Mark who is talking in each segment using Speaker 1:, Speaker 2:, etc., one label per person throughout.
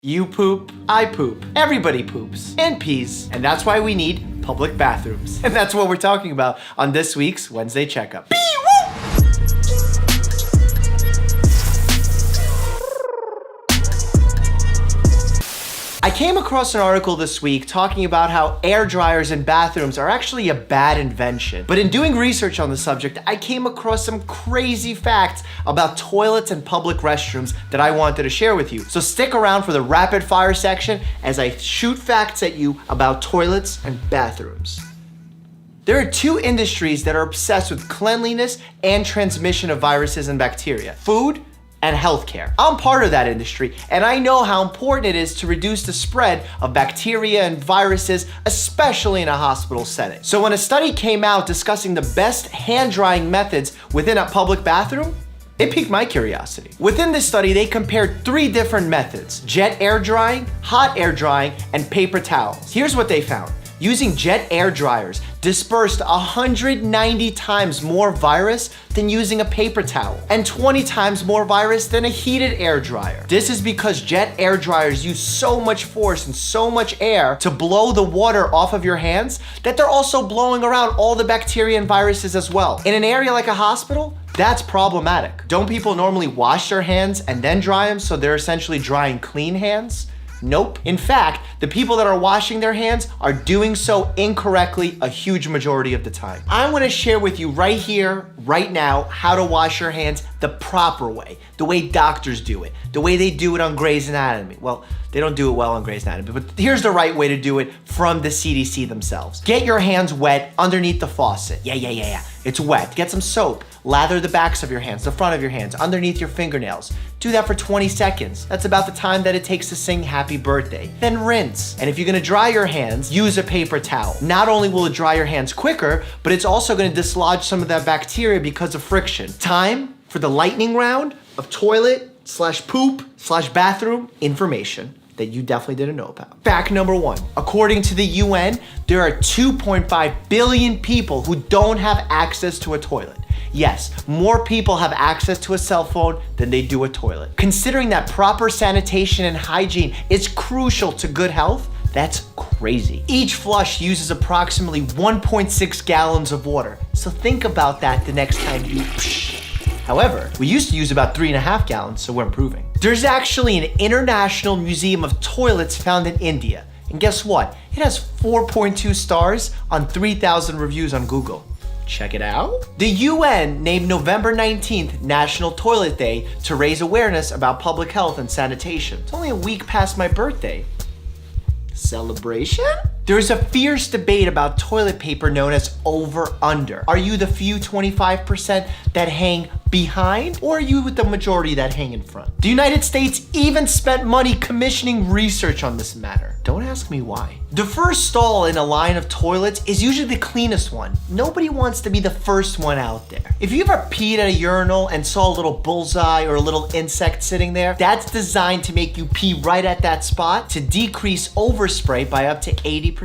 Speaker 1: You poop, I poop, everybody poops and pees, and that's why we need public bathrooms. And that's what we're talking about on this week's Wednesday Checkup. I came across an article this week talking about how air dryers in bathrooms are actually a bad invention. But in doing research on the subject, I came across some crazy facts about toilets and public restrooms that I wanted to share with you. So stick around for the rapid fire section as I shoot facts at you about toilets and bathrooms. There are two industries that are obsessed with cleanliness and transmission of viruses and bacteria: food and healthcare. I'm part of that industry, and I know how important it is to reduce the spread of bacteria and viruses, especially in a hospital setting. So when a study came out discussing the best hand drying methods within a public bathroom, it piqued my curiosity. Within this study, they compared 3 different methods: jet air drying, hot air drying, and paper towels. Here's what they found. Using jet air dryers dispersed 190 times more virus than using a paper towel, and 20 times more virus than a heated air dryer. This is because jet air dryers use so much force and so much air to blow the water off of your hands that they're also blowing around all the bacteria and viruses as well. In an area like a hospital, that's problematic. Don't people normally wash their hands and then dry them so they're essentially drying clean hands? Nope. In fact, the people that are washing their hands are doing so incorrectly a huge majority of the time. I want to share with you right here, right now, how to wash your hands the proper way, the way doctors do it, the way they do it on Grey's Anatomy. Well, they don't do it well on Grey's Anatomy, but here's the right way to do it from the CDC themselves. Get your hands wet underneath the faucet. Yeah. It's wet. Get some soap. Lather the backs of your hands, the front of your hands, underneath your fingernails. Do that for 20 seconds. That's about the time that it takes to sing happy birthday. Then rinse. And if you're gonna dry your hands, use a paper towel. Not only will it dry your hands quicker, but it's also gonna dislodge some of that bacteria because of friction. Time for the lightning round of toilet/poop/bathroom information that you definitely didn't know about. Fact number 1, according to the UN, there are 2.5 billion people who don't have access to a toilet. Yes, more people have access to a cell phone than they do a toilet. Considering that proper sanitation and hygiene is crucial to good health, that's crazy. Each flush uses approximately 1.6 gallons of water. So think about that the next time you psh. However, we used to use about 3.5 gallons, so we're improving. There's actually an international museum of toilets found in India. And guess what? It has 4.2 stars on 3,000 reviews on Google. Check it out. The UN named November 19th National Toilet Day to raise awareness about public health and sanitation. It's only a week past my birthday. Celebration? There's a fierce debate about toilet paper known as over-under. Are you the few 25% that hang behind, or are you with the majority that hang in front? The United States even spent money commissioning research on this matter. Don't ask me why. The first stall in a line of toilets is usually the cleanest one. Nobody wants to be the first one out there. If you ever peed at a urinal and saw a little bullseye or a little insect sitting there, that's designed to make you pee right at that spot to decrease overspray by up to 80%.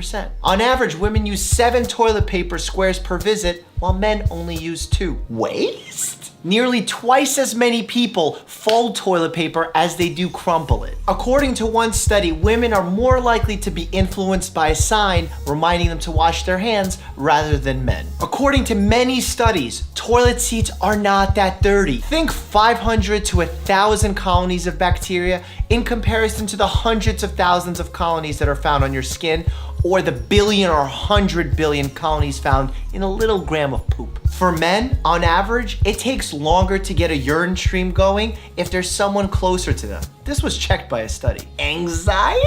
Speaker 1: On average, women use 7 toilet paper squares per visit, while men only use 2. Waste? Nearly twice as many people fold toilet paper as they do crumple it. According to one study, women are more likely to be influenced by a sign reminding them to wash their hands rather than men. According to many studies, toilet seats are not that dirty. Think 500 to 1,000 colonies of bacteria in comparison to the hundreds of thousands of colonies that are found on your skin, or the billion or 100 billion colonies found in a little gram of poop. For men, on average, it takes longer to get a urine stream going if there's someone closer to them. This was checked by a study. Anxiety?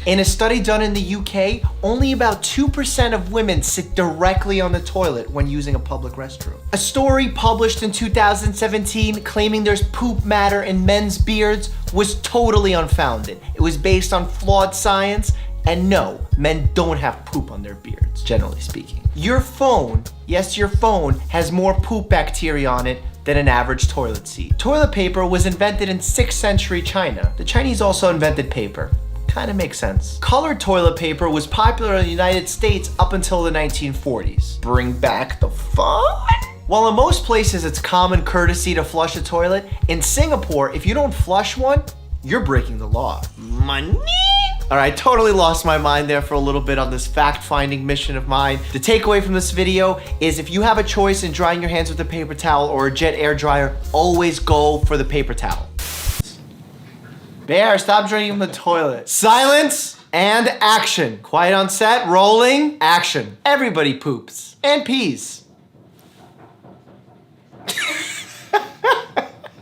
Speaker 1: In a study done in the UK, only about 2% of women sit directly on the toilet when using a public restroom. A story published in 2017 claiming there's poop matter in men's beards was totally unfounded. It was based on flawed science. And no, men don't have poop on their beards, generally speaking. Your phone, yes, your phone has more poop bacteria on it than an average toilet seat. Toilet paper was invented in 6th century China. The Chinese also invented paper. Kind of makes sense. Colored toilet paper was popular in the United States up until the 1940s. Bring back the fun? While in most places it's common courtesy to flush a toilet, in Singapore, if you don't flush one, you're breaking the law.
Speaker 2: Money?
Speaker 1: All right, totally lost my mind there for a little bit on this fact-finding mission of mine. The takeaway from this video is if you have a choice in drying your hands with a paper towel or a jet air dryer, always go for the paper towel. Bear, stop drinking from the toilet. Silence and action. Quiet on set, rolling, action. Everybody poops and pees.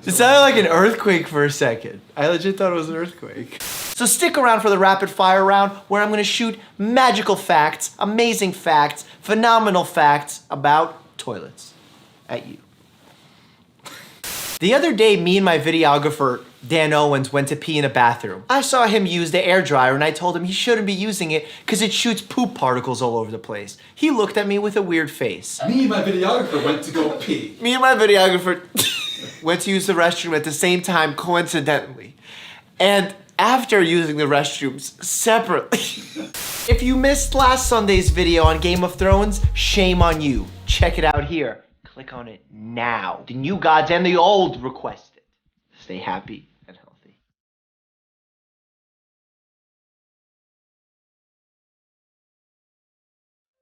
Speaker 1: It sounded like an earthquake for a second. I legit thought it was an earthquake. So stick around for the rapid fire round where I'm gonna shoot magical facts, amazing facts, phenomenal facts about toilets at you. The other day, me and my videographer, Dan Owens, went to pee in a bathroom. I saw him use the air dryer and I told him he shouldn't be using it because it shoots poop particles all over the place. He looked at me with a weird face.
Speaker 3: Me and my videographer went to go pee.
Speaker 1: Me and my videographer went to use the restroom at the same time, coincidentally. And after using the restrooms separately. If you missed last Sunday's video on Game of Thrones, shame on you. Check it out here. Click on it now. The new gods and the old request it. Stay happy.